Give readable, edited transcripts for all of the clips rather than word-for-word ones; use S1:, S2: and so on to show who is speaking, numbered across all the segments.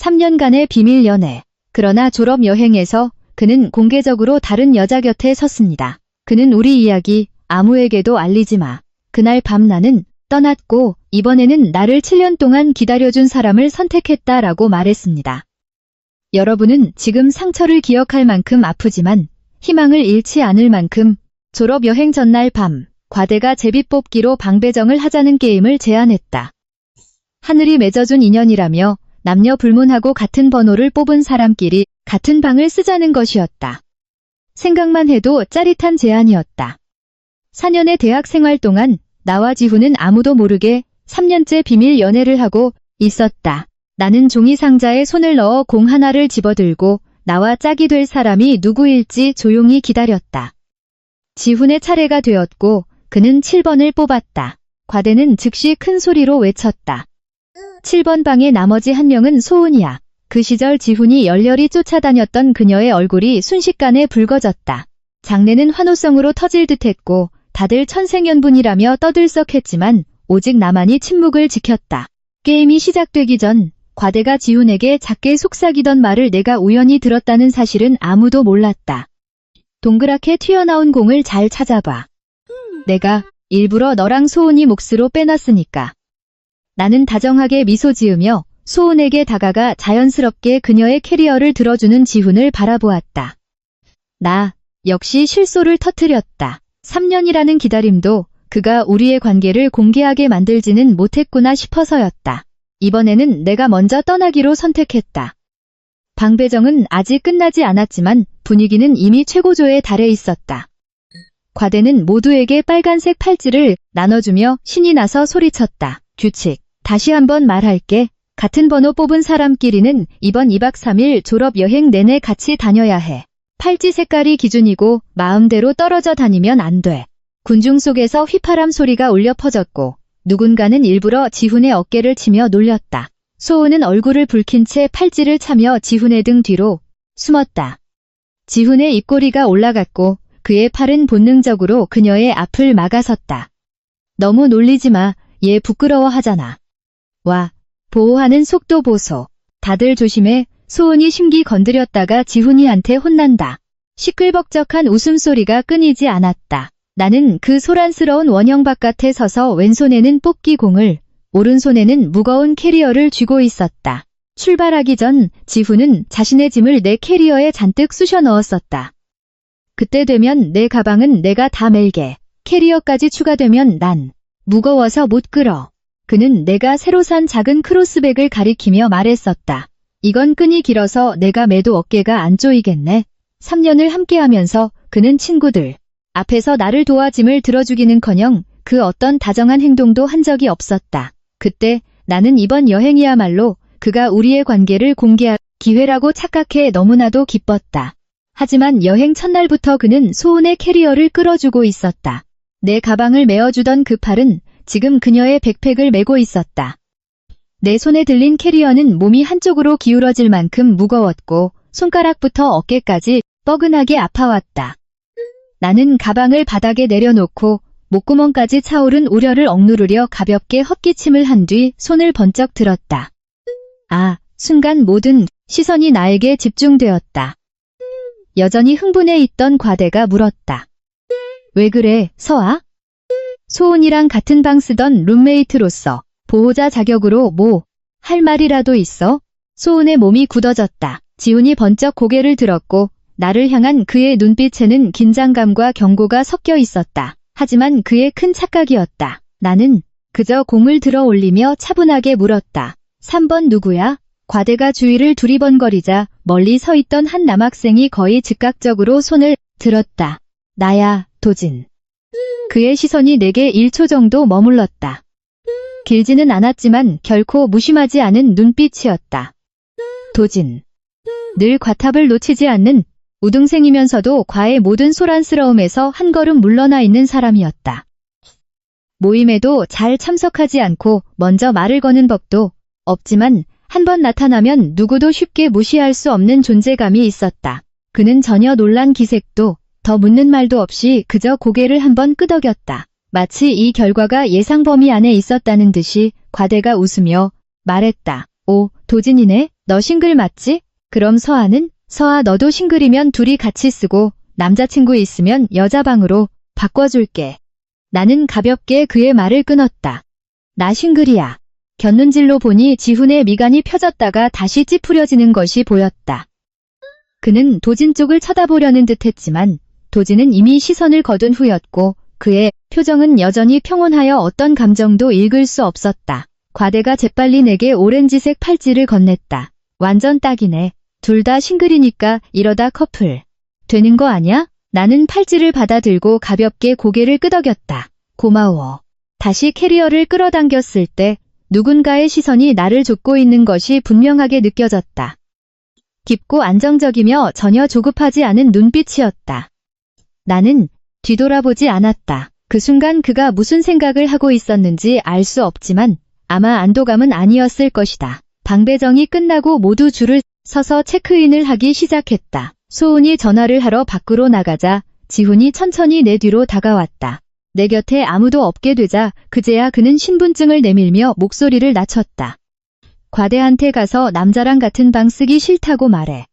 S1: 3년간의 비밀 연애. 그러나 졸업 여행에서 그는 공개적으로 다른 여자 곁에 섰습니다. 그는 우리 이야기 아무에게도 알리지 마. 그날 밤 나는 떠났고 이번에는 나를 7년 동안 기다려준 사람을 선택했다라고 말했습니다. 여러분은 지금 상처를 기억할 만큼 아프지만 희망을 잃지 않을 만큼 졸업 여행 전날 밤 과대가 제비뽑기로 방배정을 하자는 게임을 제안했다. 하늘이 맺어준 인연이라며 남녀 불문하고 같은 번호를 뽑은 사람끼리 같은 방을 쓰자는 것이었다. 생각만 해도 짜릿한 제안이었다. 4년의 대학 생활 동안 나와 지훈은 아무도 모르게 3년째 비밀 연애를 하고 있었다. 나는 종이 상자에 손을 넣어 공 하나를 집어들고 나와 짝이 될 사람이 누구일지 조용히 기다렸다. 지훈의 차례가 되었고 그는 7번을 뽑았다. 과대는 즉시 큰 소리로 외쳤다. 7번 방의 나머지 한 명은 소은이야. 그 시절 지훈이 열렬히 쫓아다녔던 그녀의 얼굴이 순식간에 붉어졌다. 장래는 환호성으로 터질 듯했고 다들 천생연분이라며 떠들썩했지만 오직 나만이 침묵을 지켰다. 게임이 시작되기 전 과대가 지훈에게 작게 속삭이던 말을 내가 우연히 들었다는 사실은 아무도 몰랐다. 동그랗게 튀어나온 공을 잘 찾아봐. 내가 일부러 너랑 소은이 몫으로 빼놨으니까. 나는 다정하게 미소 지으며 소은에게 다가가 자연스럽게 그녀의 캐리어를 들어주는 지훈을 바라보았다. 나 역시 실소를 터뜨렸다. 3년이라는 기다림도 그가 우리의 관계를 공개하게 만들지는 못했구나 싶어서였다. 이번에는 내가 먼저 떠나기로 선택했다. 방배정은 아직 끝나지 않았지만 분위기는 이미 최고조에 달해 있었다. 과대는 모두에게 빨간색 팔찌를 나눠주며 신이 나서 소리쳤다. 규칙. 다시 한번 말할게. 같은 번호 뽑은 사람끼리는 이번 2박 3일 졸업 여행 내내 같이 다녀야 해. 팔찌 색깔이 기준이고 마음대로 떨어져 다니면 안 돼. 군중 속에서 휘파람 소리가 울려 퍼졌고 누군가는 일부러 지훈의 어깨를 치며 놀렸다. 소은은 얼굴을 붉힌 채 팔찌를 차며 지훈의 등 뒤로 숨었다. 지훈의 입꼬리가 올라갔고 그의 팔은 본능적으로 그녀의 앞을 막아섰다. 너무 놀리지 마. 얘 부끄러워하잖아. 와, 보호하는 속도 보소. 다들 조심해. 소은이 심기 건드렸다가 지훈이한테 혼난다. 시끌벅적한 웃음소리가 끊이지 않았다. 나는 그 소란스러운 원형 바깥에 서서 왼손에는 뽑기 공을, 오른손에는 무거운 캐리어를 쥐고 있었다. 출발하기 전 지훈은 자신의 짐을 내 캐리어에 잔뜩 쑤셔 넣었었다. 그때 되면 내 가방은 내가 다 멜게. 캐리어까지 추가되면 난 무거워서 못 끌어. 그는 내가 새로 산 작은 크로스백을 가리키며 말했었다. 이건 끈이 길어서 내가 매도 어깨가 안 조이겠네. 3년을 함께하면서 그는 친구들 앞에서 나를 도와 짐을 들어주기는커녕 그 어떤 다정한 행동도 한 적이 없었다. 그때 나는 이번 여행이야말로 그가 우리의 관계를 공개할 기회라고 착각해 너무나도 기뻤다. 하지만 여행 첫날부터 그는 소은의 캐리어를 끌어주고 있었다. 내 가방을 메어주던 그 팔은 지금 그녀의 백팩을 메고 있었다. 내 손에 들린 캐리어는 몸이 한쪽으로 기울어질 만큼 무거웠고 손가락부터 어깨까지 뻐근하게 아파왔다. 나는 가방을 바닥에 내려놓고 목구멍까지 차오른 우려를 억누르려 가볍게 헛기침을 한 뒤 손을 번쩍 들었다. 아, 순간 모든 시선이 나에게 집중되었다. 여전히 흥분해 있던 과대가 물었다. 왜 그래, 서아? 소은이랑 같은 방 쓰던 룸메이트로서 보호자 자격으로 뭐 할 말이라도 있어? 소은의 몸이 굳어졌다. 지훈이 번쩍 고개를 들었고 나를 향한 그의 눈빛에는 긴장감과 경고가 섞여 있었다. 하지만 그의 큰 착각이었다. 나는 그저 공을 들어 올리며 차분하게 물었다. 3번 누구야? 과대가 주위를 두리번거리자 멀리 서 있던 한 남학생이 거의 즉각적으로 손을 들었다. 나야, 도진. 그의 시선이 내게 1초 정도 머물렀다. 길지는 않았지만 결코 무심하지 않은 눈빛이었다. 도진. 늘 과탑을 놓치지 않는 우등생이면서도 과의 모든 소란스러움에서 한 걸음 물러나 있는 사람이었다. 모임에도 잘 참석하지 않고 먼저 말을 거는 법도 없지만 한 번 나타나면 누구도 쉽게 무시할 수 없는 존재감이 있었다. 그는 전혀 놀란 기색도 더 묻는 말도 없이 그저 고개를 한번 끄덕였다. 마치 이 결과가 예상 범위 안에 있었다는 듯이 과대가 웃으며 말했다. 오, 도진이네, 너 싱글 맞지? 그럼 서아는? 서아 너도 싱글이면 둘이 같이 쓰고 남자친구 있으면 여자 방으로 바꿔줄게. 나는 가볍게 그의 말을 끊었다. 나 싱글이야. 곁눈질로 보니 지훈의 미간이 펴졌다가 다시 찌푸려지는 것이 보였다. 그는 도진 쪽을 쳐다보려는 듯 했지만 도진은 이미 시선을 거둔 후였고 그의 표정은 여전히 평온하여 어떤 감정도 읽을 수 없었다. 과대가 재빨리 내게 오렌지색 팔찌를 건넸다. 완전 딱이네. 둘 다 싱글이니까 이러다 커플 되는 거 아냐? 나는 팔찌를 받아들고 가볍게 고개를 끄덕였다. 고마워. 다시 캐리어를 끌어당겼을 때 누군가의 시선이 나를 쫓고 있는 것이 분명하게 느껴졌다. 깊고 안정적이며 전혀 조급하지 않은 눈빛이었다. 나는 뒤돌아보지 않았다. 그 순간 그가 무슨 생각을 하고 있었는지 알 수 없지만 아마 안도감은 아니었을 것이다. 방배정이 끝나고 모두 줄을 서서 체크인을 하기 시작했다. 소은이 전화를 하러 밖으로 나가자 지훈이 천천히 내 뒤로 다가왔다. 내 곁에 아무도 없게 되자 그제야 그는 신분증을 내밀며 목소리를 낮췄다. 과대한테 가서 남자랑 같은 방 쓰기 싫다고 말해.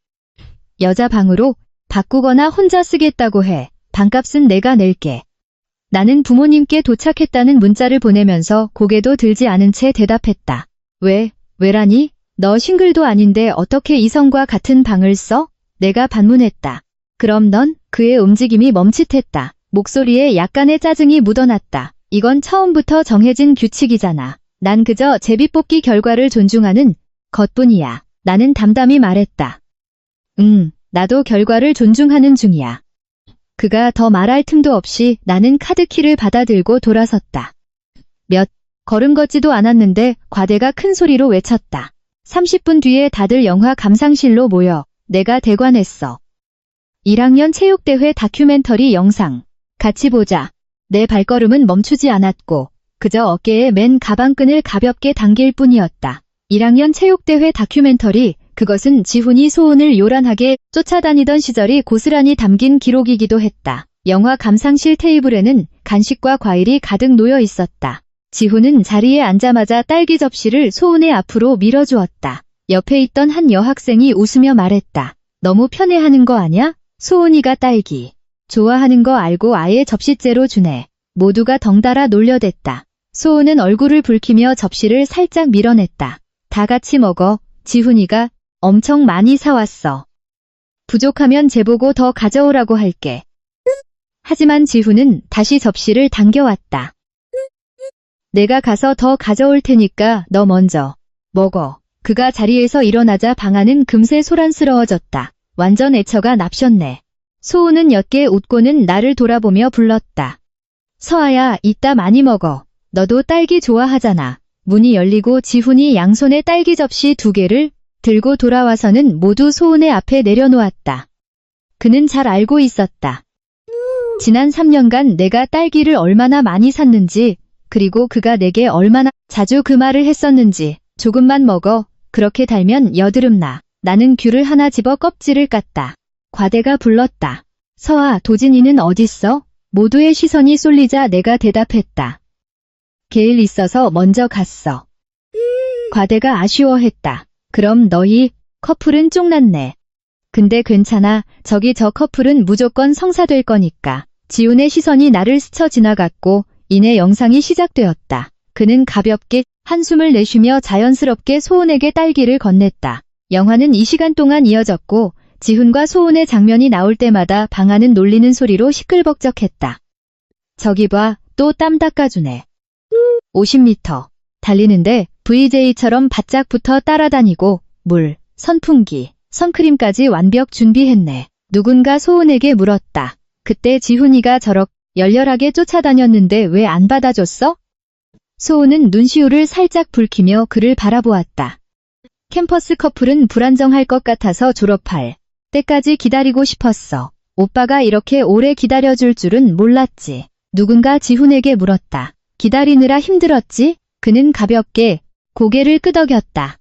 S1: 여자 방으로 바꾸거나 혼자 쓰겠다고 해. 방값은 내가 낼게. 나는 부모님께 도착했다는 문자를 보내면서 고개도 들지 않은 채 대답했다. 왜라니? 너 싱글도 아닌데 어떻게 이성과 같은 방을 써? 내가 반문했다. 그럼 넌? 그의 움직임이 멈칫했다. 목소리에 약간의 짜증이 묻어났다. 이건 처음부터 정해진 규칙이잖아. 난 그저 제비뽑기 결과를 존중하는 것뿐이야. 나는 담담히 말했다. 나도 결과를 존중하는 중이야. 그가 더 말할 틈도 없이 나는 카드키를 받아들고 돌아섰다. 몇 걸음 걷지도 않았는데 과대가 큰 소리로 외쳤다. 30분 뒤에 다들 영화 감상실로 모여. 내가 대관했어. 1학년 체육대회 다큐멘터리 영상. 같이 보자. 내 발걸음은 멈추지 않았고 그저 어깨에 맨 가방끈을 가볍게 당길 뿐이었다. 1학년 체육대회 다큐멘터리, 그것은 지훈이 소은을 요란하게 쫓아다니던 시절이 고스란히 담긴 기록이기도 했다. 영화 감상실 테이블에는 간식과 과일이 가득 놓여 있었다. 지훈은 자리에 앉자마자 딸기 접시를 소은의 앞으로 밀어주었다. 옆에 있던 한 여학생이 웃으며 말했다. 너무 편애하는 거 아냐? 소은이가 딸기 좋아하는 거 알고 아예 접시째로 주네. 모두가 덩달아 놀려댔다. 소은은 얼굴을 붉히며 접시를 살짝 밀어냈다. 다 같이 먹어. 지훈이가 엄청 많이 사왔어. 부족하면 재보고 더 가져오라고 할게. 하지만 지훈은 다시 접시를 당겨왔다. 내가 가서 더 가져올 테니까 너 먼저 먹어. 그가 자리에서 일어나자 방 안은 금세 소란스러워졌다. 완전 애처가 납셨네. 소은은 옅게 웃고는 나를 돌아보며 불렀다. 서아야, 이따 많이 먹어. 너도 딸기 좋아하잖아. 문이 열리고 지훈이 양손에 딸기 접시 2개를 들고 돌아와서는 모두 소은의 앞에 내려놓았다. 그는 잘 알고 있었다. 지난 3년간 내가 딸기를 얼마나 많이 샀는지, 그리고 그가 내게 얼마나 자주 그 말을 했었는지. 조금만 먹어. 그렇게 달면 여드름 나. 나는 귤을 하나 집어 껍질을 깠다. 과대가 불렀다. 서아, 도진이는 어딨어? 모두의 시선이 쏠리자 내가 대답했다. 게일 있어서 먼저 갔어. 과대가 아쉬워했다. 그럼 너희 커플은 쫑났네. 근데 괜찮아. 저기 저 커플은 무조건 성사될 거니까. 지훈의 시선이 나를 스쳐 지나갔고 이내 영상이 시작되었다. 그는 가볍게 한숨을 내쉬며 자연스럽게 소은에게 딸기를 건넸다. 영화는 이 시간 동안 이어졌고 지훈과 소은의 장면이 나올 때마다 방 안은 놀리는 소리로 시끌벅적했다. 저기 봐, 또 땀 닦아주네. 50m. 달리는데 VJ처럼 바짝 붙어 따라다니고 물, 선풍기, 선크림까지 완벽 준비했네. 누군가 소은에게 물었다. 그때 지훈이가 저렇게 열렬하게 쫓아다녔는데 왜 안 받아줬어? 소은은 눈시울을 살짝 붉히며 그를 바라보았다. 캠퍼스 커플은 불안정할 것 같아서 졸업할 때까지 기다리고 싶었어. 오빠가 이렇게 오래 기다려줄 줄은 몰랐지. 누군가 지훈에게 물었다. 기다리느라 힘들었지? 그는 가볍게 고개를 끄덕였다.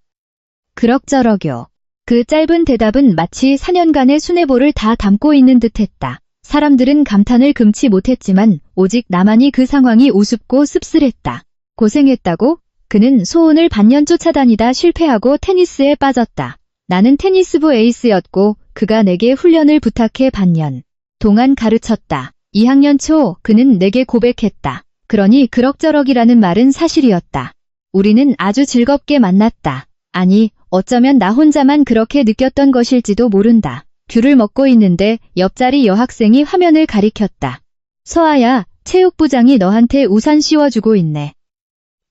S1: 그럭저럭요. 그 짧은 대답은 마치 4년간의 수뇌보를 다 담고 있는 듯했다. 사람들은 감탄을 금치 못했지만 오직 나만이 그 상황이 우습고 씁쓸했다. 고생했다고? 그는 소은을 반년 쫓아다니다 실패하고 테니스에 빠졌다. 나는 테니스부 에이스였고 그가 내게 훈련을 부탁해 반년 동안 가르쳤다. 2학년 초 그는 내게 고백했다. 그러니 그럭저럭이라는 말은 사실이었다. 우리는 아주 즐겁게 만났다. 아니, 어쩌면 나 혼자만 그렇게 느꼈던 것일지도 모른다. 귤을 먹고 있는데 옆자리 여학생이 화면을 가리켰다. 서아야, 체육부장이 너한테 우산 씌워주고 있네.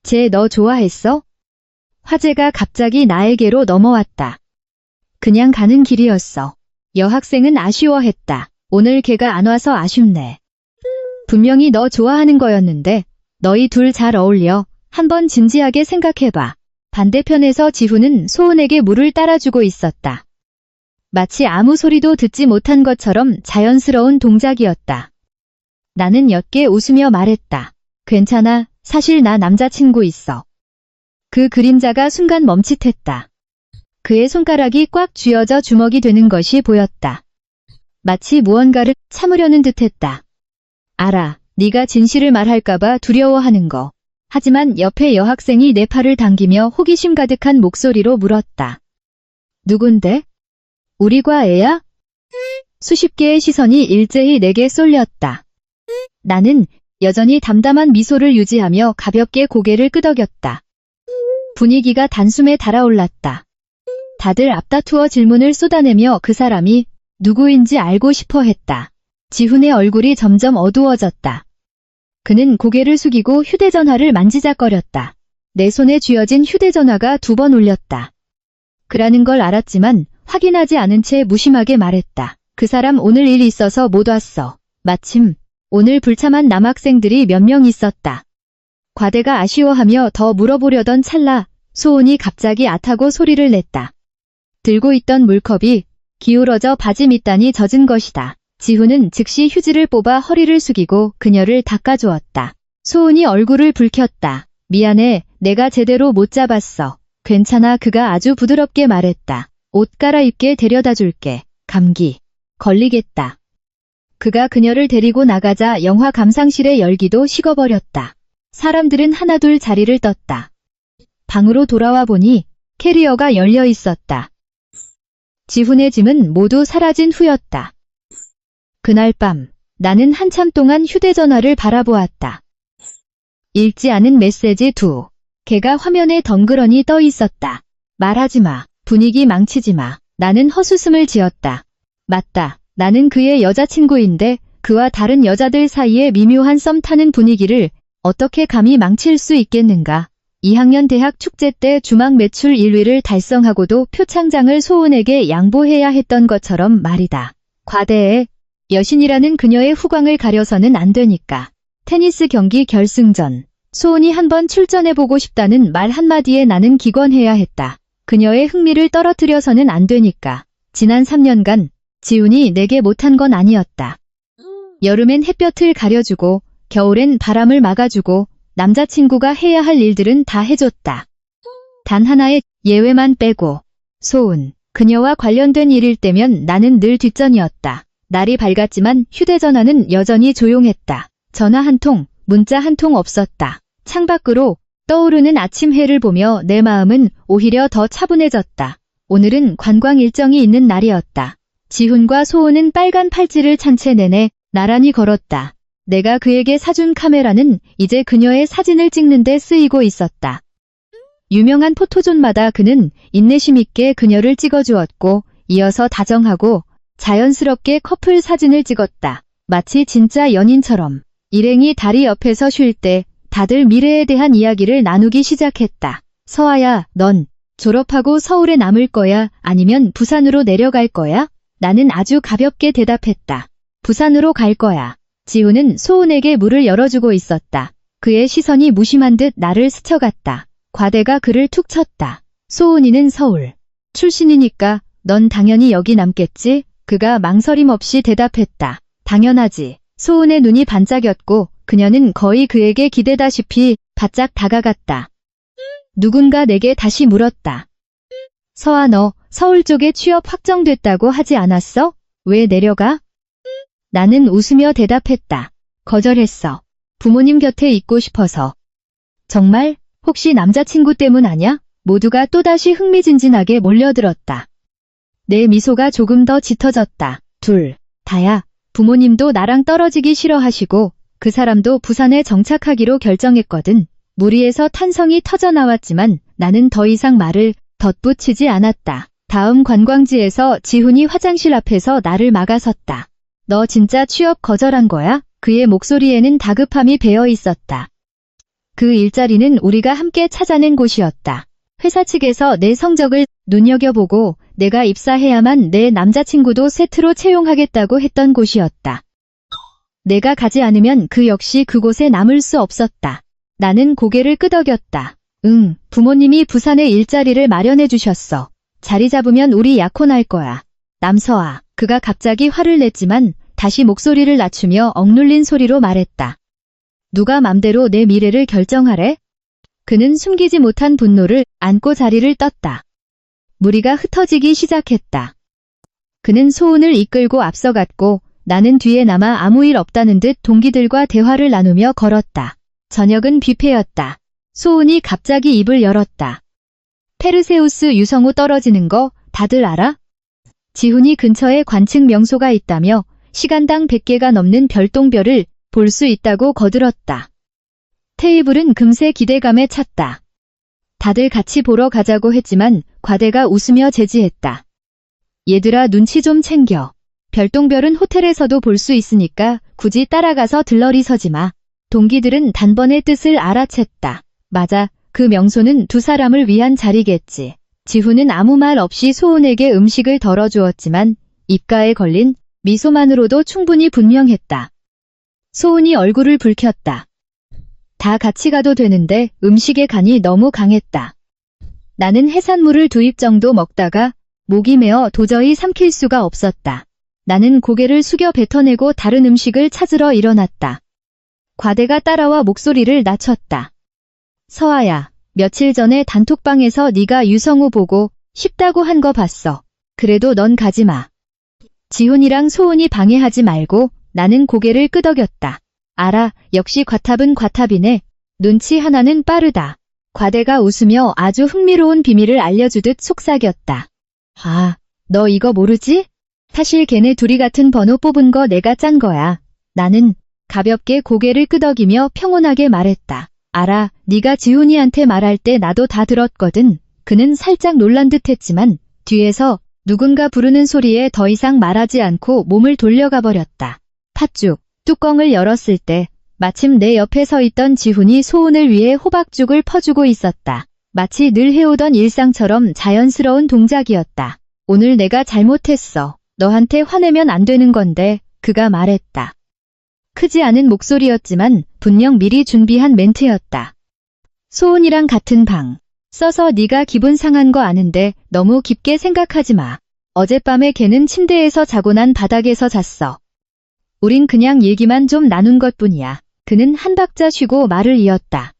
S1: 쟤 너 좋아했어? 화제가 갑자기 나에게로 넘어왔다. 그냥 가는 길이었어. 여학생은 아쉬워했다. 오늘 걔가 안 와서 아쉽네. 분명히 너 좋아하는 거였는데 너희 둘 잘 어울려. 한번 진지하게 생각해봐. 반대편에서 지훈은 소은에게 물을 따라주고 있었다. 마치 아무 소리도 듣지 못한 것처럼 자연스러운 동작이었다. 나는 옅게 웃으며 말했다. 괜찮아, 사실 나 남자친구 있어. 그 그림자가 순간 멈칫했다. 그의 손가락이 꽉 쥐어져 주먹이 되는 것이 보였다. 마치 무언가를 참으려는 듯했다. 알아, 네가 진실을 말할까봐 두려워하는 거. 하지만 옆에 여학생이 내 팔을 당기며 호기심 가득한 목소리로 물었다. 누군데? 우리 과 애야? 수십 개의 시선이 일제히 내게 쏠렸다. 나는 여전히 담담한 미소를 유지하며 가볍게 고개를 끄덕였다. 분위기가 단숨에 달아올랐다. 다들 앞다투어 질문을 쏟아내며 그 사람이 누구인지 알고 싶어 했다. 지훈의 얼굴이 점점 어두워졌다. 그는 고개를 숙이고 휴대전화를 만지작거렸다. 내 손에 쥐어진 휴대전화가 2번 울렸다. 그라는 걸 알았지만 확인하지 않은 채 무심하게 말했다. 그 사람 오늘 일 있어서 못 왔어. 마침 오늘 불참한 남학생들이 몇 명 있었다. 과대가 아쉬워하며 더 물어보려던 찰나 소은이 갑자기 아타고 소리를 냈다. 들고 있던 물컵이 기울어져 바지 밑단이 젖은 것이다. 지훈은 즉시 휴지를 뽑아 허리를 숙이고 그녀를 닦아주었다. 소은이 얼굴을 붉혔다. 미안해, 내가 제대로 못 잡았어. 괜찮아, 그가 아주 부드럽게 말했다. 옷 갈아입게 데려다 줄게. 감기 걸리겠다. 그가 그녀를 데리고 나가자 영화 감상실의 열기도 식어버렸다. 사람들은 하나둘 자리를 떴다. 방으로 돌아와 보니 캐리어가 열려 있었다. 지훈의 짐은 모두 사라진 후였다. 그날 밤 나는 한참 동안 휴대전화를 바라보았다. 읽지 않은 메시지 2개가 화면에 덩그러니 떠 있었다. 말하지 마. 분위기 망치지 마. 나는 헛웃음을 지었다. 맞다. 나는 그의 여자친구인데 그와 다른 여자들 사이에 미묘한 썸 타는 분위기를 어떻게 감히 망칠 수 있겠는가. 2학년 대학 축제 때 주막 매출 1위를 달성하고도 표창장을 소은에게 양보해야 했던 것처럼 말이다. 과대에 여신이라는 그녀의 후광을 가려서는 안 되니까. 테니스 경기 결승전. 소은이 한번 출전해보고 싶다는 말 한마디에 나는 기권해야 했다. 그녀의 흥미를 떨어뜨려서는 안 되니까. 지난 3년간 지훈이 내게 못한 건 아니었다. 여름엔 햇볕을 가려주고 겨울엔 바람을 막아주고 남자친구가 해야 할 일들은 다 해줬다. 단 하나의 예외만 빼고. 소은. 그녀와 관련된 일일 때면 나는 늘 뒷전이었다. 날이 밝았지만 휴대전화는 여전히 조용했다. 전화 한 통, 문자 한 통 없었다. 창밖으로 떠오르는 아침 해를 보며 내 마음은 오히려 더 차분해졌다. 오늘은 관광 일정이 있는 날이었다. 지훈과 소은은 빨간 팔찌를 찬 채 내내 나란히 걸었다. 내가 그에게 사준 카메라는 이제 그녀의 사진을 찍는 데 쓰이고 있었다. 유명한 포토존마다 그는 인내심 있게 그녀를 찍어주었고 이어서 다정하고 자연스럽게 커플 사진을 찍었다. 마치 진짜 연인처럼. 일행이 다리 옆에서 쉴 때 다들 미래에 대한 이야기를 나누기 시작했다. 서아야, 넌 졸업하고 서울에 남을 거야? 아니면 부산으로 내려갈 거야? 나는 아주 가볍게 대답했다. 부산으로 갈 거야. 지훈은 소은에게 문을 열어주고 있었다. 그의 시선이 무심한 듯 나를 스쳐갔다. 과대가 그를 툭 쳤다. 소은이는 서울 출신이니까 넌 당연히 여기 남겠지? 그가 망설임 없이 대답했다. 당연하지. 소은의 눈이 반짝였고 그녀는 거의 그에게 기대다시피 바짝 다가갔다. 누군가 내게 다시 물었다. 서아, 너 서울 쪽에 취업 확정됐다고 하지 않았어? 왜 내려가? 나는 웃으며 대답했다. 거절했어. 부모님 곁에 있고 싶어서. 정말? 혹시 남자친구 때문 아냐? 모두가 또다시 흥미진진하게 몰려들었다. 내 미소가 조금 더 짙어졌다. 둘, 다야. 부모님도 나랑 떨어지기 싫어하시고 그 사람도 부산에 정착하기로 결정했거든. 무리에서 탄성이 터져나왔지만 나는 더 이상 말을 덧붙이지 않았다. 다음 관광지에서 지훈이 화장실 앞에서 나를 막아섰다. 너 진짜 취업 거절한 거야? 그의 목소리에는 다급함이 배어 있었다. 그 일자리는 우리가 함께 찾아낸 곳이었다. 회사 측에서 내 성적을 눈여겨보고 내가 입사해야만 내 남자친구도 세트로 채용하겠다고 했던 곳이었다. 내가 가지 않으면 그 역시 그곳에 남을 수 없었다. 나는 고개를 끄덕였다. 응, 부모님이 부산에 일자리를 마련해 주셨어. 자리 잡으면 우리 약혼할 거야. 남서아, 그가 갑자기 화를 냈지만 다시 목소리를 낮추며 억눌린 소리로 말했다. 누가 맘대로 내 미래를 결정하래? 그는 숨기지 못한 분노를 안고 자리를 떴다. 무리가 흩어지기 시작했다. 그는 소운을 이끌고 앞서갔고 나는 뒤에 남아 아무 일 없다는 듯 동기들과 대화를 나누며 걸었다. 저녁은 뷔페였다. 소운이 갑자기 입을 열었다. 페르세우스 유성우 떨어지는 거 다들 알아? 지훈이 근처에 관측 명소가 있다며 시간당 100개가 넘는 별똥별을 볼 수 있다고 거들었다. 테이블은 금세 기대감에 찼다. 다들 같이 보러 가자고 했지만 과대가 웃으며 제지했다. 얘들아 눈치 좀 챙겨. 별똥별은 호텔에서도 볼 수 있으니까 굳이 따라가서 들러리 서지 마. 동기들은 단번에 뜻을 알아챘다. 맞아, 그 명소는 두 사람을 위한 자리겠지. 지훈은 아무 말 없이 소은에게 음식을 덜어주었지만 입가에 걸린 미소만으로도 충분히 분명했다. 소은이 얼굴을 붉혔다. 다 같이 가도 되는데 음식의 간이 너무 강했다. 나는 해산물을 2입 정도 먹다가 목이 메어 도저히 삼킬 수가 없었다. 나는 고개를 숙여 뱉어내고 다른 음식을 찾으러 일어났다. 과대가 따라와 목소리를 낮췄다. 서아야, 며칠 전에 단톡방에서 네가 유성우 보고 싶다고 한 거 봤어. 그래도 넌 가지 마. 지훈이랑 소은이 방해하지 말고. 나는 고개를 끄덕였다. 알아, 역시 과탑은 과탑이네. 눈치 하나는 빠르다. 과대가 웃으며 아주 흥미로운 비밀을 알려주듯 속삭였다. 아, 너 이거 모르지? 사실 걔네 둘이 같은 번호 뽑은 거 내가 짠 거야. 나는 가볍게 고개를 끄덕이며 평온하게 말했다. 알아, 네가 지훈이한테 말할 때 나도 다 들었거든. 그는 살짝 놀란 듯 했지만 뒤에서 누군가 부르는 소리에 더 이상 말하지 않고 몸을 돌려가 버렸다. 팥죽. 뚜껑을 열었을 때 마침 내 옆에 서 있던 지훈이 소은을 위해 호박죽을 퍼주고 있었다. 마치 늘 해오던 일상처럼 자연스러운 동작이었다. 오늘 내가 잘못했어. 너한테 화내면 안 되는 건데, 그가 말했다. 크지 않은 목소리였지만 분명 미리 준비한 멘트였다. 소은이랑 같은 방. 써서 네가 기분 상한 거 아는데 너무 깊게 생각하지 마. 어젯밤에 걔는 침대에서 자고 난 바닥에서 잤어. 우린 그냥 얘기만 좀 나눈 것뿐이야. 그는 한 박자 쉬고 말을 이었다.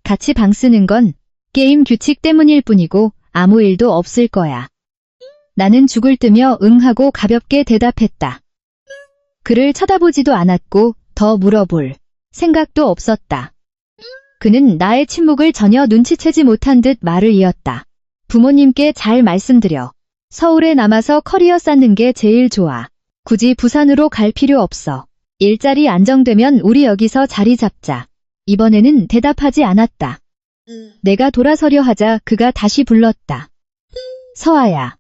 S1: 같이 방 쓰는 건 게임 규칙 때문일 뿐이고 아무 일도 없을 거야. 나는 죽을 뜨며 응하고 가볍게 대답했다. 그를 쳐다보지도 않았고 더 물어볼 생각도 없었다. 그는 나의 침묵을 전혀 눈치채지 못한 듯 말을 이었다. 부모님께 잘 말씀드려. 서울에 남아서 커리어 쌓는 게 제일 좋아. 굳이 부산으로 갈 필요 없어. 일자리 안정되면 우리 여기서 자리 잡자. 이번에는 대답하지 않았다. 내가 돌아서려 하자 그가 다시 불렀다. 서아야.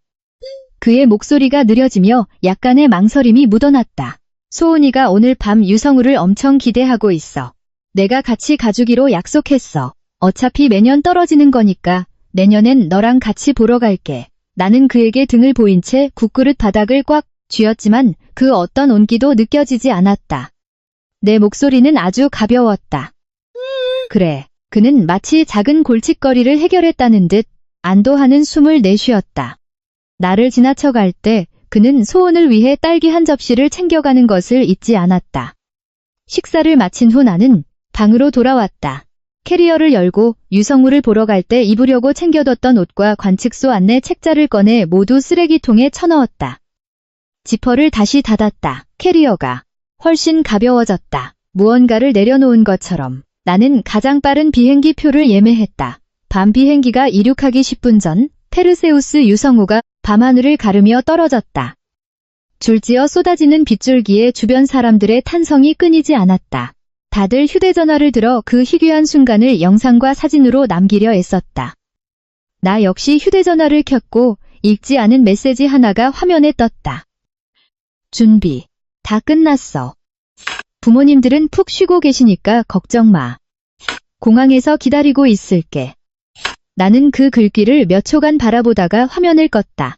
S1: 그의 목소리가 느려지며 약간의 망설임이 묻어났다. 소은이가 오늘 밤 유성우를 엄청 기대하고 있어. 내가 같이 가주기로 약속했어. 어차피 매년 떨어지는 거니까 내년엔 너랑 같이 보러 갈게. 나는 그에게 등을 보인 채 국그릇 바닥을 꽉 쥐었지만 그 어떤 온기도 느껴지지 않았다. 내 목소리는 아주 가벼웠다. 그래. 그는 마치 작은 골칫거리를 해결했다는 듯 안도하는 숨을 내쉬었다. 나를 지나쳐갈 때 그는 소은을 위해 딸기 한 접시를 챙겨가는 것을 잊지 않았다. 식사를 마친 후 나는 방으로 돌아왔다. 캐리어를 열고 유성우를 보러 갈 때 입으려고 챙겨뒀던 옷과 관측소 안내 책자를 꺼내 모두 쓰레기통에 쳐넣었다. 지퍼를 다시 닫았다. 캐리어가 훨씬 가벼워졌다. 무언가를 내려놓은 것처럼. 나는 가장 빠른 비행기 표를 예매했다. 밤 비행기가 이륙하기 10분 전 페르세우스 유성우가 밤하늘을 가르며 떨어졌다. 줄지어 쏟아지는 빗줄기에 주변 사람들의 탄성이 끊이지 않았다. 다들 휴대전화를 들어 그 희귀한 순간을 영상과 사진으로 남기려 애썼다. 나 역시 휴대전화를 켰고 읽지 않은 메시지 하나가 화면에 떴다. 준비. 다 끝났어. 부모님들은 푹 쉬고 계시니까 걱정 마. 공항에서 기다리고 있을게. 나는 그 글귀를 몇 초간 바라보다가 화면을 껐다.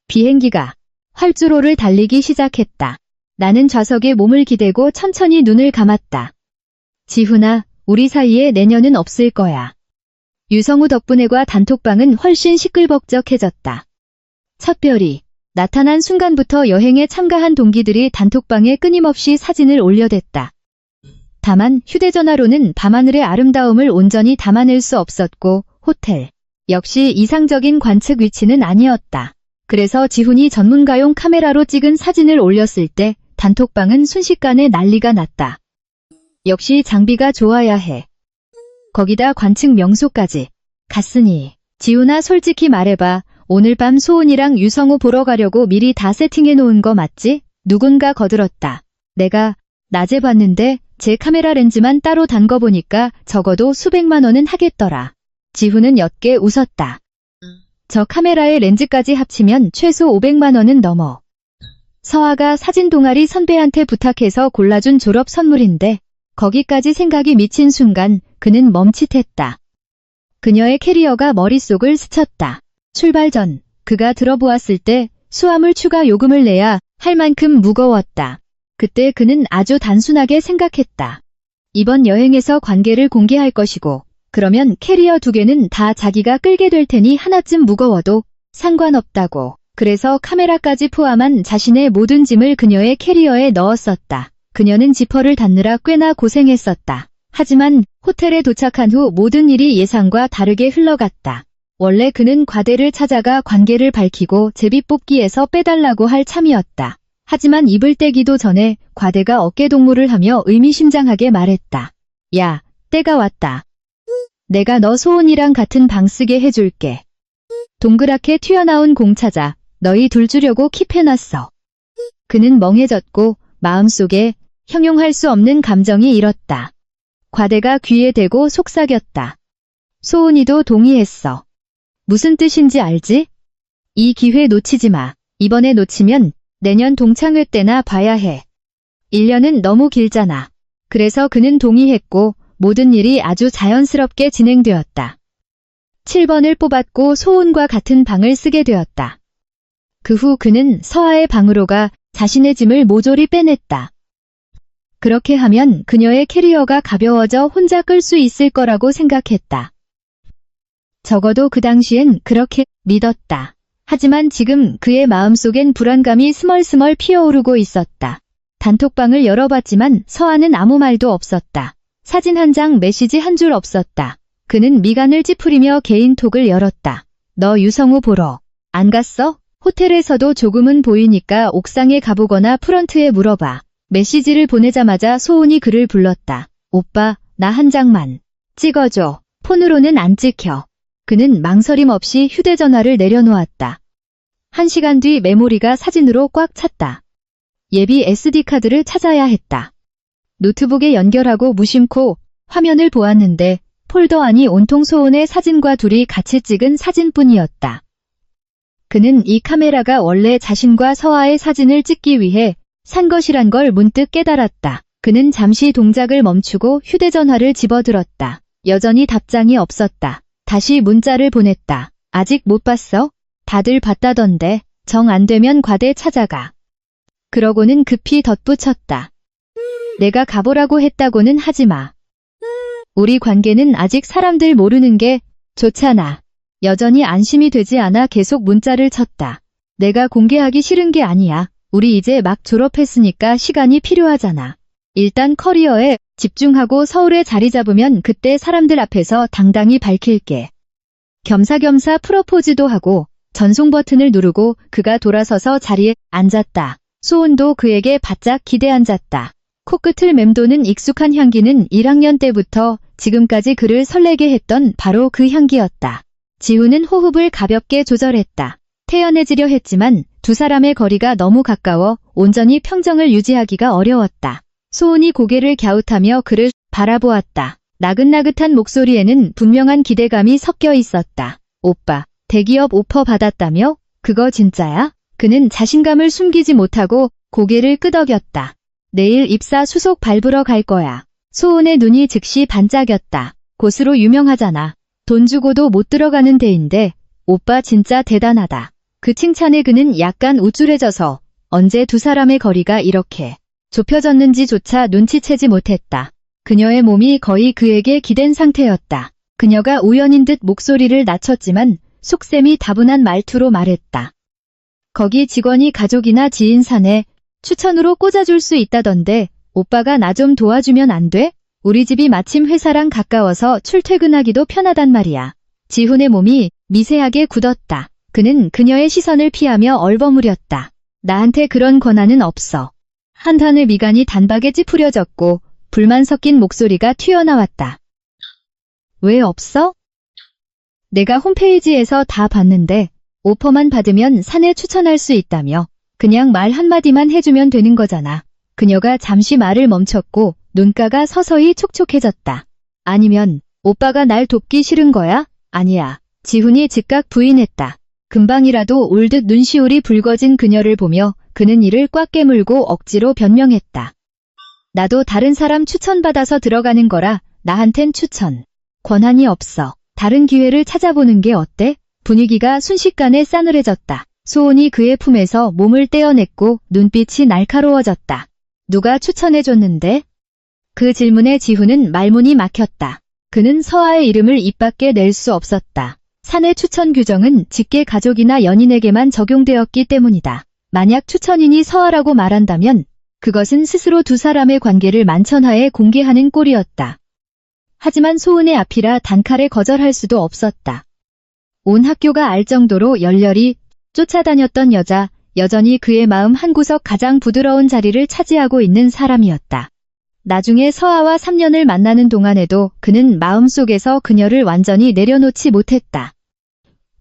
S1: 비행기가 활주로를 달리기 시작했다. 나는 좌석에 몸을 기대고 천천히 눈을 감았다. 지훈아, 우리 사이에 내년은 없을 거야. 유성우 덕분에과 단톡방은 훨씬 시끌벅적해졌다. 첫 별이 나타난 순간부터 여행에 참가한 동기들이 단톡방에 끊임없이 사진을 올려댔다. 다만 휴대전화로는 밤하늘의 아름다움을 온전히 담아낼 수 없었고 호텔 역시 이상적인 관측 위치는 아니었다. 그래서 지훈이 전문가용 카메라로 찍은 사진을 올렸을 때 단톡방은 순식간에 난리가 났다. 역시 장비가 좋아야 해. 거기다 관측 명소까지 갔으니. 지훈아, 솔직히 말해봐. 오늘 밤 소은이랑 유성우 보러 가려고 미리 다 세팅해 놓은 거 맞지? 누군가 거들었다. 내가 낮에 봤는데 제 카메라 렌즈만 따로 단 거 보니까 적어도 수백만 원은 하겠더라. 지훈은 옅게 웃었다. 저 카메라의 렌즈까지 합치면 최소 500만 원은 넘어. 서아가 사진 동아리 선배한테 부탁해서 골라준 졸업 선물인데 거기까지 생각이 미친 순간 그는 멈칫했다. 그녀의 캐리어가 머릿속을 스쳤다. 출발 전 그가 들어보았을 때 수화물 추가 요금을 내야 할 만큼 무거웠다. 그때 그는 아주 단순하게 생각했다. 이번 여행에서 관계를 공개할 것이고 그러면 캐리어 2개는 다 자기가 끌게 될 테니 하나쯤 무거워도 상관없다고. 그래서 카메라까지 포함한 자신의 모든 짐을 그녀의 캐리어에 넣었었다. 그녀는 지퍼를 닫느라 꽤나 고생했었다. 하지만 호텔에 도착한 후 모든 일이 예상과 다르게 흘러갔다. 원래 그는 과대를 찾아가 관계를 밝히고 제비뽑기에서 빼달라고 할 참이었다. 하지만 입을 떼기도 전에 과대가 어깨동무를 하며 의미심장하게 말했다. 야, 때가 왔다. 내가 너 소은이랑 같은 방 쓰게 해줄게. 동그랗게 튀어나온 공 찾아 너희 둘 주려고 킵해놨어. 그는 멍해졌고 마음속에 형용할 수 없는 감정이 일었다. 과대가 귀에 대고 속삭였다. 소은이도 동의했어. 무슨 뜻인지 알지? 이 기회 놓치지 마. 이번에 놓치면 내년 동창회 때나 봐야 해. 1년은 너무 길잖아. 그래서 그는 동의했고 모든 일이 아주 자연스럽게 진행되었다. 7번을 뽑았고 소은과 같은 방을 쓰게 되었다. 그 후 그는 서아의 방으로 가 자신의 짐을 모조리 빼냈다. 그렇게 하면 그녀의 캐리어가 가벼워져 혼자 끌 수 있을 거라고 생각했다. 적어도 그 당시엔 그렇게 믿었다. 하지만 지금 그의 마음속엔 불안감이 스멀스멀 피어오르고 있었다. 단톡방을 열어봤지만 서아는 아무 말도 없었다. 사진 한 장, 메시지 한 줄 없었다. 그는 미간을 찌푸리며 개인톡을 열었다. 너 유성우 보러 안 갔어? 호텔에서도 조금은 보이니까 옥상에 가보거나 프런트에 물어봐. 메시지를 보내자마자 소은이 그를 불렀다. 오빠, 나 한 장만 찍어줘. 폰으로는 안 찍혀. 그는 망설임 없이 휴대전화를 내려놓았다. 1시간 뒤 메모리가 사진으로 꽉 찼다. 예비 SD카드를 찾아야 했다. 노트북에 연결하고 무심코 화면을 보았는데 폴더 안이 온통 소은의 사진과 둘이 같이 찍은 사진뿐이었다. 그는 이 카메라가 원래 자신과 서아의 사진을 찍기 위해 산 것이란 걸 문득 깨달았다. 그는 잠시 동작을 멈추고 휴대전화를 집어들었다. 여전히 답장이 없었다. 다시 문자를 보냈다. 아직 못 봤어? 다들 봤다던데. 정 안 되면 과대 찾아가. 그러고는 급히 덧붙였다. 내가 가보라고 했다고는 하지 마. 우리 관계는 아직 사람들 모르는 게 좋잖아. 여전히 안심이 되지 않아 계속 문자를 쳤다. 내가 공개하기 싫은 게 아니야. 우리 이제 막 졸업했으니까 시간이 필요하잖아. 일단 커리어에 집중하고 서울에 자리 잡으면 그때 사람들 앞에서 당당히 밝힐게. 겸사겸사 프로포즈도 하고 전송 버튼을 누르고 그가 돌아서서 자리에 앉았다. 소은도 그에게 바짝 기대 앉았다. 코끝을 맴도는 익숙한 향기는 1학년 때부터 지금까지 그를 설레게 했던 바로 그 향기였다. 지훈은 호흡을 가볍게 조절했다. 태연해지려 했지만 두 사람의 거리가 너무 가까워 온전히 평정을 유지하기가 어려웠다. 소은이 고개를 갸웃하며 그를 바라보았다. 나긋나긋한 목소리에는 분명한 기대감이 섞여 있었다. 오빠, 대기업 오퍼 받았다며? 그거 진짜야? 그는 자신감을 숨기지 못하고 고개를 끄덕였다. 내일 입사 수속 밟으러 갈 거야. 소은의 눈이 즉시 반짝였다. 곳으로 유명하잖아. 돈 주고도 못 들어가는 데인데 오빠 진짜 대단하다. 그 칭찬에 그는 약간 우쭐해져서 언제 두 사람의 거리가 이렇게 좁혀졌는지조차 눈치채지 못했다. 그녀의 몸이 거의 그에게 기댄 상태였다. 그녀가 우연인 듯 목소리를 낮췄지만 속셈이 다분한 말투로 말했다. 거기 직원이 가족이나 지인 사내 추천으로 꽂아줄 수 있다던데 오빠가 나 좀 도와주면 안 돼? 우리 집이 마침 회사랑 가까워서 출퇴근하기도 편하단 말이야. 지훈의 몸이 미세하게 굳었다. 그는 그녀의 시선을 피하며 얼버무렸다. 나한테 그런 권한은 없어. 한탄의 미간이 단박에 찌푸려졌고 불만 섞인 목소리가 튀어나왔다. 왜 없어? 내가 홈페이지에서 다 봤는데 오퍼만 받으면 사내 추천할 수 있다며. 그냥 말 한마디만 해주면 되는 거잖아. 그녀가 잠시 말을 멈췄고 눈가가 서서히 촉촉해졌다. 아니면 오빠가 날 돕기 싫은 거야? 아니야. 지훈이 즉각 부인했다. 금방이라도 울 듯 눈시울이 붉어진 그녀를 보며 그는 이를 꽉 깨물고 억지로 변명했다. 나도 다른 사람 추천받아서 들어가는 거라 나한텐 추천 권한이 없어. 다른 기회를 찾아보는 게 어때? 분위기가 순식간에 싸늘해졌다. 소은이 그의 품에서 몸을 떼어냈고 눈빛이 날카로워졌다. 누가 추천해줬는데? 그 질문에 지훈은 말문이 막혔다. 그는 서아의 이름을 입 밖에 낼 수 없었다. 사내 추천 규정은 직계 가족이나 연인에게만 적용되었기 때문이다. 만약 추천인이 서아라고 말한다면 그것은 스스로 두 사람의 관계를 만천하에 공개하는 꼴이었다. 하지만 소은의 앞이라 단칼에 거절할 수도 없었다. 온 학교가 알 정도로 열렬히 쫓아다녔던 여자, 여전히 그의 마음 한구석 가장 부드러운 자리를 차지하고 있는 사람이었다. 나중에 서아와 3년을 만나는 동안에도 그는 마음속에서 그녀를 완전히 내려놓지 못했다.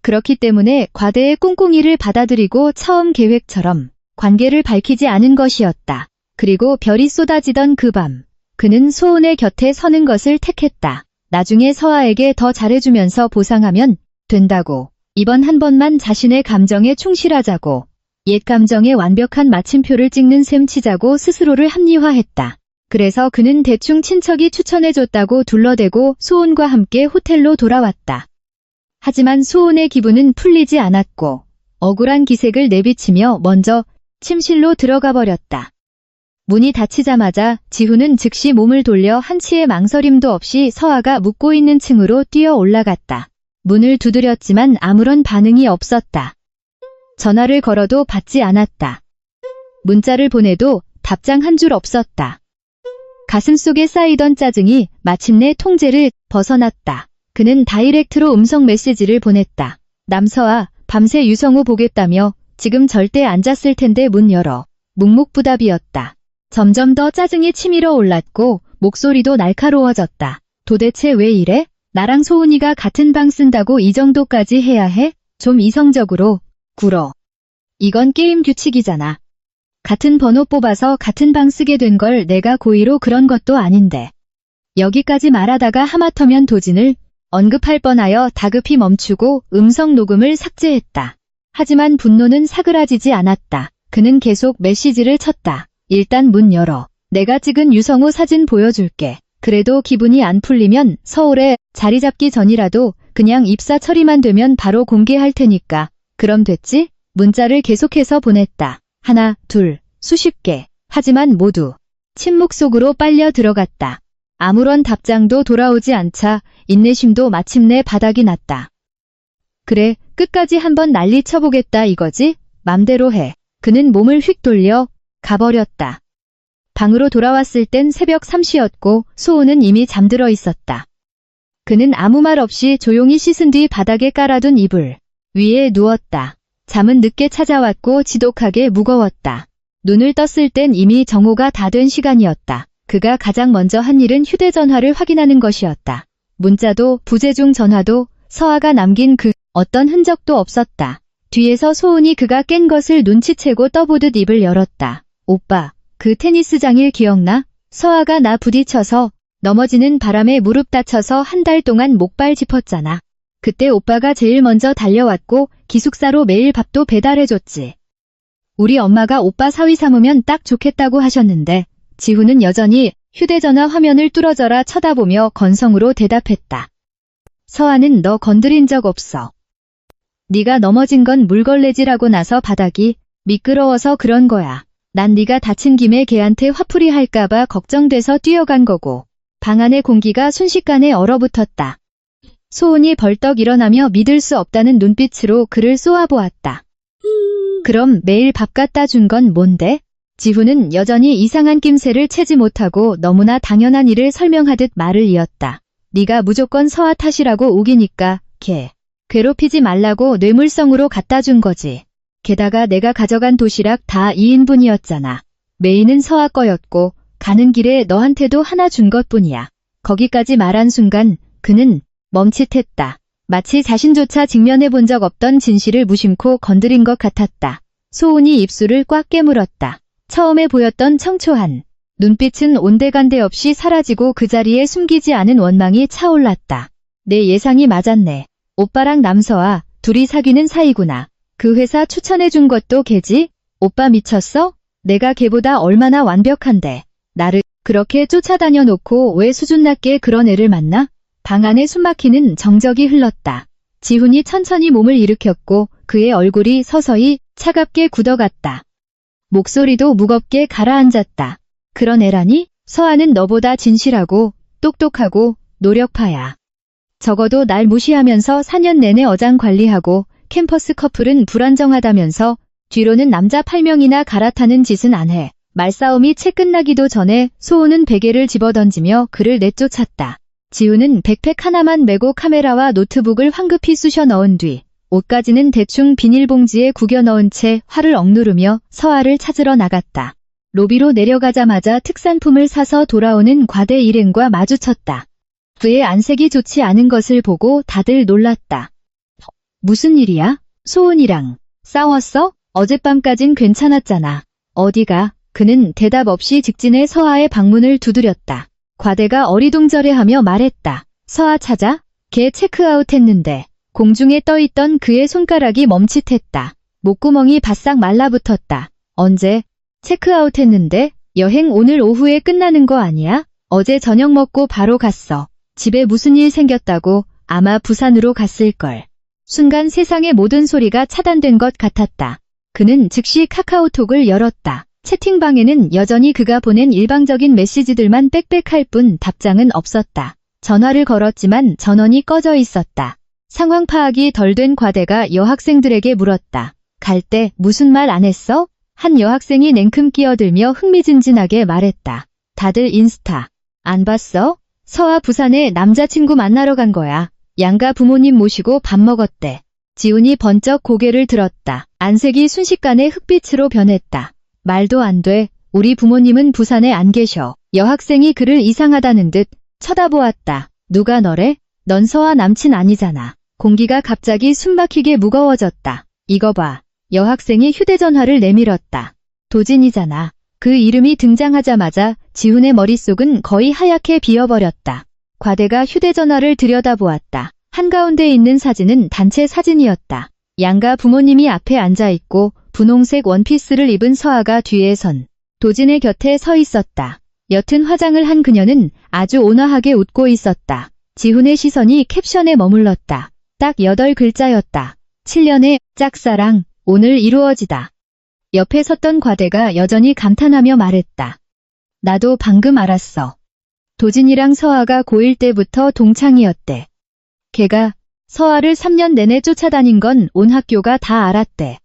S1: 그렇기 때문에 과대의 꿍꿍이를 받아들이고 처음 계획처럼 관계를 밝히지 않은 것이었다. 그리고 별이 쏟아지던 그 밤, 그는 소은의 곁에 서는 것을 택했다. 나중에 서아에게 더 잘해주면서 보상하면 된다고. 이번 한 번만 자신의 감정에 충실하자고. 옛 감정에 완벽한 마침표를 찍는 셈 치자고 스스로를 합리화했다. 그래서 그는 대충 친척이 추천해줬다고 둘러대고 소은과 함께 호텔로 돌아왔다. 하지만 소은의 기분은 풀리지 않았고 억울한 기색을 내비치며 먼저 침실로 들어가 버렸다. 문이 닫히자마자 지훈은 즉시 몸을 돌려 한치의 망설임도 없이 서아가 묵고 있는 층으로 뛰어 올라갔다. 문을 두드렸지만 아무런 반응이 없었다. 전화를 걸어도 받지 않았다. 문자를 보내도 답장 한 줄 없었다. 가슴속에 쌓이던 짜증이 마침내 통제를 벗어났다. 그는 다이렉트로 음성 메시지를 보냈다. 남서아, 밤새 유성우 보겠다며 지금 절대 안 잤을 텐데 문 열어. 묵묵부답이었다. 점점 더 짜증이 치밀어 올랐고 목소리도 날카로워졌다. 도대체 왜 이래? 나랑 소은이가 같은 방 쓴다고 이 정도까지 해야 해? 좀 이성적으로 굴어. 이건 게임 규칙이잖아. 같은 번호 뽑아서 같은 방 쓰게 된 걸 내가 고의로 그런 것도 아닌데. 여기까지 말하다가 하마터면 도진을 언급할 뻔하여 다급히 멈추고 음성 녹음을 삭제했다. 하지만 분노는 사그라지지 않았다. 그는 계속 메시지를 쳤다. 일단 문 열어. 내가 찍은 유성우 사진 보여줄게. 그래도 기분이 안 풀리면 서울에 자리 잡기 전이라도 그냥 입사 처리만 되면 바로 공개할 테니까. 그럼 됐지? 문자를 계속해서 보냈다. 하나, 둘, 수십 개. 하지만 모두 침묵 속으로 빨려 들어갔다. 아무런 답장도 돌아오지 않자 인내심도 마침내 바닥이 났다. 그래, 끝까지 한번 난리 쳐보겠다 이거지? 맘대로 해. 그는 몸을 휙 돌려 가버렸다. 방으로 돌아왔을 땐 새벽 3시였고 소은은 이미 잠들어 있었다. 그는 아무 말 없이 조용히 씻은 뒤 바닥에 깔아둔 이불 위에 누웠다. 잠은 늦게 찾아왔고 지독하게 무거웠다. 눈을 떴을 땐 이미 정오가 다 된 시간이었다. 그가 가장 먼저 한 일은 휴대전화를 확인하는 것이었다. 문자도 부재중 전화도 서아가 남긴 그 어떤 흔적도 없었다. 뒤에서 소은이 그가 깬 것을 눈치채고 떠보듯 입을 열었다. 오빠, 그 테니스장 일 기억나? 서아가 나 부딪혀서 넘어지는 바람에 무릎 다쳐서 한 달 동안 목발 짚었잖아. 그때 오빠가 제일 먼저 달려왔고 기숙사로 매일 밥도 배달해줬지. 우리 엄마가 오빠 사위 삼으면 딱 좋겠다고 하셨는데 지훈은 여전히 휴대전화 화면을 뚫어져라 쳐다보며 건성으로 대답했다. 서아는 너 건드린 적 없어. 네가 넘어진 건 물걸레질하고 나서 바닥이 미끄러워서 그런 거야. 난 네가 다친 김에 걔한테 화풀이 할까봐 걱정돼서 뛰어간 거고. 방 안의 공기가 순식간에 얼어붙었다. 소은이 벌떡 일어나며 믿을 수 없다는 눈빛으로 그를 쏘아보았다. 그럼 매일 밥 갖다 준 건 뭔데? 지훈은 여전히 이상한 낌새를 채지 못하고 너무나 당연한 일을 설명하듯 말을 이었다. 네가 무조건 서아 탓이라고 우기니까 걔 괴롭히지 말라고 뇌물성으로 갖다 준 거지. 게다가 내가 가져간 도시락 다 2인분이었잖아. 메인은 서아 거였고 가는 길에 너한테도 하나 준 것뿐이야. 거기까지 말한 순간 그는 멈칫했다. 마치 자신조차 직면해 본 적 없던 진실을 무심코 건드린 것 같았다. 소은이 입술을 꽉 깨물었다. 처음에 보였던 청초한 눈빛은 온데간데 없이 사라지고 그 자리에 숨기지 않은 원망이 차올랐다. 내 예상이 맞았네. 오빠랑 남서아 둘이 사귀는 사이구나. 그 회사 추천해준 것도 걔지? 오빠 미쳤어? 내가 걔보다 얼마나 완벽한데. 나를 그렇게 쫓아다녀 놓고 왜 수준 낮게 그런 애를 만나? 방 안에 숨막히는 정적이 흘렀다. 지훈이 천천히 몸을 일으켰고 그의 얼굴이 서서히 차갑게 굳어갔다. 목소리도 무겁게 가라앉았다. 그런 애라니? 서아는 너보다 진실하고 똑똑하고 노력파야. 적어도 날 무시하면서 4년 내내 어장 관리하고 캠퍼스 커플은 불안정하다면서 뒤로는 남자 8명이나 갈아타는 짓은 안 해. 말싸움이 채 끝나기도 전에 소은은 베개를 집어던지며 그를 내쫓았다. 지훈은 백팩 하나만 메고 카메라와 노트북을 황급히 쑤셔 넣은 뒤 옷까지는 대충 비닐봉지에 구겨 넣은 채 화를 억누르며 서아를 찾으러 나갔다. 로비로 내려가자마자 특산품을 사서 돌아오는 과대 일행과 마주쳤다. 그의 안색이 좋지 않은 것을 보고 다들 놀랐다. 무슨 일이야? 소은이랑 싸웠어? 어젯밤까진 괜찮았잖아. 어디가? 그는 대답 없이 직진해 서아의 방문을 두드렸다. 과대가 어리둥절해하며 말했다. 서아 찾아? 걔 체크아웃 했는데. 공중에 떠있던 그의 손가락이 멈칫했다. 목구멍이 바싹 말라붙었다. 언제? 체크아웃 했는데? 여행 오늘 오후에 끝나는 거 아니야? 어제 저녁 먹고 바로 갔어. 집에 무슨 일 생겼다고 아마 부산으로 갔을걸. 순간 세상의 모든 소리가 차단된 것 같았다. 그는 즉시 카카오톡을 열었다. 채팅방에는 여전히 그가 보낸 일방적인 메시지들만 빽빽할 뿐 답장은 없었다. 전화를 걸었지만 전원이 꺼져 있었다. 상황 파악이 덜 된 과대가 여학생들에게 물었다. 갈 때 무슨 말 안 했어? 한 여학생이 냉큼 끼어들며 흥미진진하게 말했다. 다들 인스타 안 봤어? 서아 부산에 남자친구 만나러 간 거야. 양가 부모님 모시고 밥 먹었대. 지훈이 번쩍 고개를 들었다. 안색이 순식간에 흑빛으로 변했다. 말도 안 돼. 우리 부모님은 부산에 안 계셔. 여학생이 그를 이상하다는 듯 쳐다보았다. 누가 너래? 넌 서아 남친 아니잖아. 공기가 갑자기 숨막히게 무거워졌다. 이거 봐. 여학생이 휴대전화를 내밀었다. 도진이잖아. 그 이름이 등장하자마자 지훈의 머릿속은 거의 하얗게 비어버렸다. 과대가 휴대전화를 들여다보았다. 한가운데 있는 사진은 단체 사진이었다. 양가 부모님이 앞에 앉아있고 분홍색 원피스를 입은 서아가 뒤에 선 도진의 곁에 서 있었다. 옅은 화장을 한 그녀는 아주 온화하게 웃고 있었다. 지훈의 시선이 캡션에 머물렀다. 딱 8글자였다. 7년의 짝사랑, 오늘 이루어지다. 옆에 섰던 과대가 여전히 감탄하며 말했다. 나도 방금 알았어. 도진이랑 서아가 고1 때부터 동창이었대. 걔가 서아를 3년 내내 쫓아다닌 건 온 학교가 다 알았대.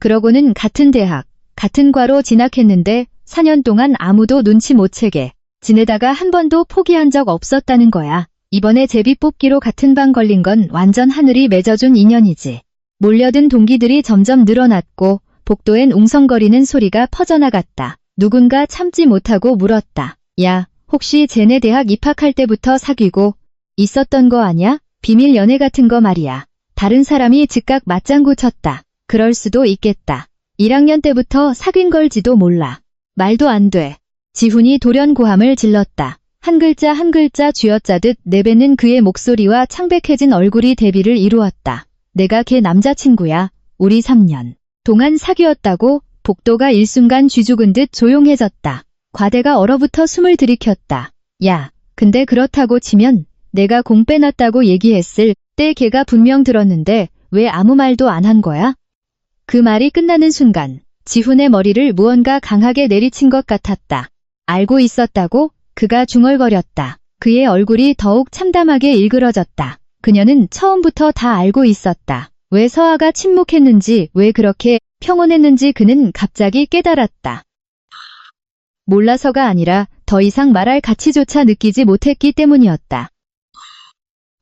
S1: 그러고는 같은 대학, 같은 과로 진학했는데 4년 동안 아무도 눈치 못 채게 지내다가 한 번도 포기한 적 없었다는 거야. 이번에 제비 뽑기로 같은 방 걸린 건 완전 하늘이 맺어준 인연이지. 몰려든 동기들이 점점 늘어났고 복도엔 웅성거리는 소리가 퍼져나갔다. 누군가 참지 못하고 물었다. 야, 혹시 쟤네 대학 입학할 때부터 사귀고 있었던 거 아냐? 비밀 연애 같은 거 말이야. 다른 사람이 즉각 맞장구 쳤다. 그럴 수도 있겠다. 1학년 때부터 사귄 걸지도 몰라. 말도 안 돼. 지훈이 돌연고함을 질렀다. 한 글자 한 글자 쥐어짜듯 내뱉는 그의 목소리와 창백해진 얼굴이 대비를 이루었다. 내가 걔 남자친구야. 우리 3년 동안 사귀었다고. 복도가 일순간 쥐죽은 듯 조용해졌다. 과대가 얼어붙어 숨을 들이켰다. 야, 근데 그렇다고 치면 내가 공 빼놨다고 얘기했을 때 걔가 분명 들었는데 왜 아무 말도 안 한 거야? 그 말이 끝나는 순간 지훈의 머리를 무언가 강하게 내리친 것 같았다. 알고 있었다고? 그가 중얼거렸다. 그의 얼굴이 더욱 참담하게 일그러졌다. 그녀는 처음부터 다 알고 있었다. 왜 서아가 침묵했는지, 왜 그렇게 평온했는지 그는 갑자기 깨달았다. 몰라서가 아니라 더 이상 말할 가치조차 느끼지 못했기 때문이었다.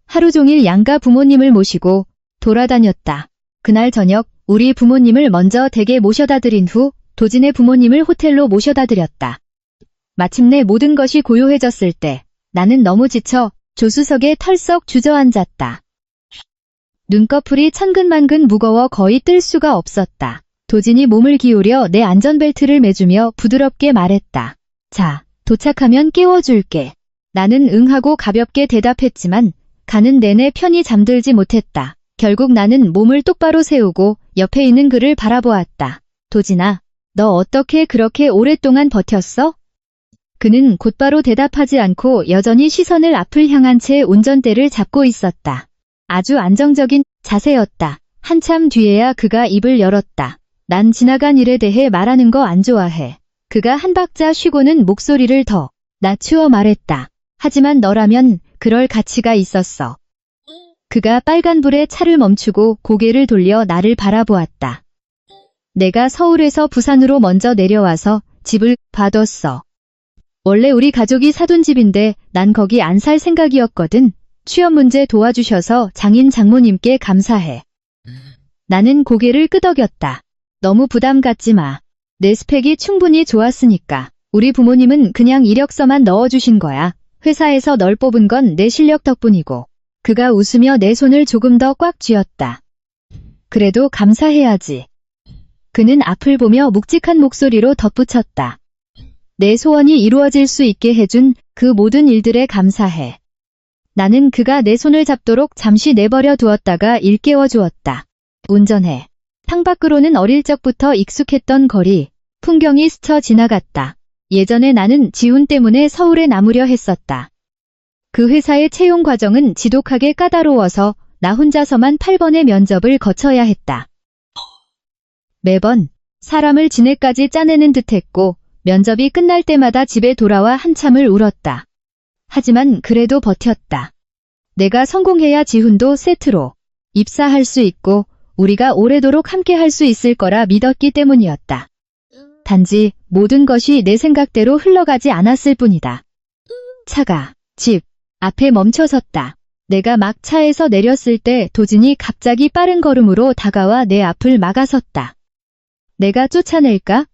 S1: 하루 종일 양가 부모님을 모시고 돌아다녔다. 그날 저녁 우리 부모님을 먼저 댁에 모셔다 드린 후 도진의 부모님을 호텔로 모셔다 드렸다. 마침내 모든 것이 고요해졌을 때 나는 너무 지쳐 조수석에 털썩 주저앉았다. 눈꺼풀이 천근만근 무거워 거의 뜰 수가 없었다. 도진이 몸을 기울여 내 안전벨트를 매주며 부드럽게 말했다. 자, 도착하면 깨워줄게. 나는 응하고 가볍게 대답했지만 가는 내내 편히 잠들지 못했다. 결국 나는 몸을 똑바로 세우고 옆에 있는 그를 바라보았다. 도진아, 너 어떻게 그렇게 오랫동안 버텼어? 그는 곧바로 대답하지 않고 여전히 시선을 앞을 향한 채 운전대를 잡고 있었다. 아주 안정적인 자세였다. 한참 뒤에야 그가 입을 열었다. 난 지나간 일에 대해 말하는 거 안 좋아해. 그가 한 박자 쉬고는 목소리를 더 낮추어 말했다. 하지만 너라면 그럴 가치가 있었어. 그가 빨간불에 차를 멈추고 고개를 돌려 나를 바라보았다. 내가 서울에서 부산으로 먼저 내려와서 집을 봐뒀어. 원래 우리 가족이 사둔 집인데 난 거기 안 살 생각이었거든. 취업 문제 도와주셔서 장인 장모님께 감사해. 나는 고개를 끄덕였다. 너무 부담 갖지 마. 내 스펙이 충분히 좋았으니까. 우리 부모님은 그냥 이력서만 넣어주신 거야. 회사에서 널 뽑은 건 내 실력 덕분이고. 그가 웃으며 내 손을 조금 더 꽉 쥐었다. 그래도 감사해야지. 그는 앞을 보며 묵직한 목소리로 덧붙였다. 내 소원이 이루어질 수 있게 해준 그 모든 일들에 감사해. 나는 그가 내 손을 잡도록 잠시 내버려 두었다가 일깨워 주었다. 운전해. 창밖으로는 어릴 적부터 익숙했던 거리, 풍경이 스쳐 지나갔다. 예전에 나는 지훈 때문에 서울에 남으려 했었다. 그 회사의 채용 과정은 지독하게 까다로워서 나 혼자서만 8번의 면접을 거쳐야 했다. 매번 사람을 지네까지 짜내는 듯했고 면접이 끝날 때마다 집에 돌아와 한참을 울었다. 하지만 그래도 버텼다. 내가 성공해야 지훈도 세트로 입사할 수 있고 우리가 오래도록 함께 할 수 있을 거라 믿었기 때문이었다. 단지 모든 것이 내 생각대로 흘러가지 않았을 뿐이다. 차가 집 앞에 멈춰섰다. 내가 막 차에서 내렸을 때 도진이 갑자기 빠른 걸음으로 다가와 내 앞을 막아섰다. 내가 쫓아낼까?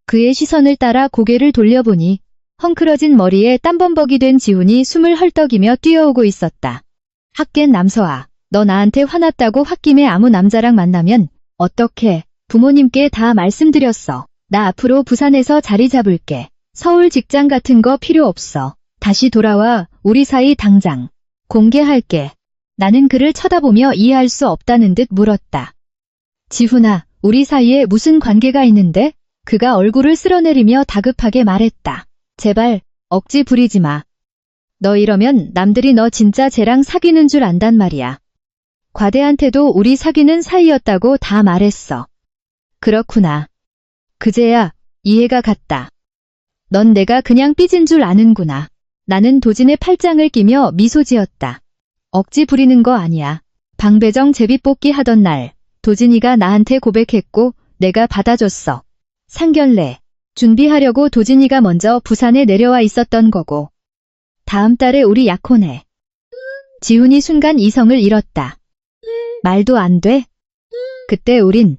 S1: 그의 시선을 따라 고개를 돌려보니 헝클어진 머리에 땀범벅이 된 지훈이 숨을 헐떡이며 뛰어오고 있었다. 학겐 남서아, 너 나한테 화났다고 홧김에 아무 남자랑 만나면 어떡해? 부모님께 다 말씀드렸어. 나 앞으로 부산에서 자리 잡을게. 서울 직장 같은 거 필요 없어. 다시 돌아와. 우리 사이 당장 공개할게. 나는 그를 쳐다보며 이해할 수 없다는 듯 물었다. 지훈아, 우리 사이에 무슨 관계가 있는데? 그가 얼굴을 쓸어내리며 다급하게 말했다. 제발 억지 부리지 마. 너 이러면 남들이 너 진짜 쟤랑 사귀는 줄 안단 말이야. 과대한테도 우리 사귀는 사이였다고 다 말했어. 그렇구나. 그제야 이해가 갔다. 넌 내가 그냥 삐진 줄 아는구나. 나는 도진의 팔짱을 끼며 미소 지었다. 억지 부리는 거 아니야. 방배정 제비뽑기 하던 날 도진이가 나한테 고백했고 내가 받아줬어. 상견례 준비하려고 도진이가 먼저 부산에 내려와 있었던 거고. 다음 달에 우리 약혼해. 지훈이 순간 이성을 잃었다. 말도 안 돼? 그때 우린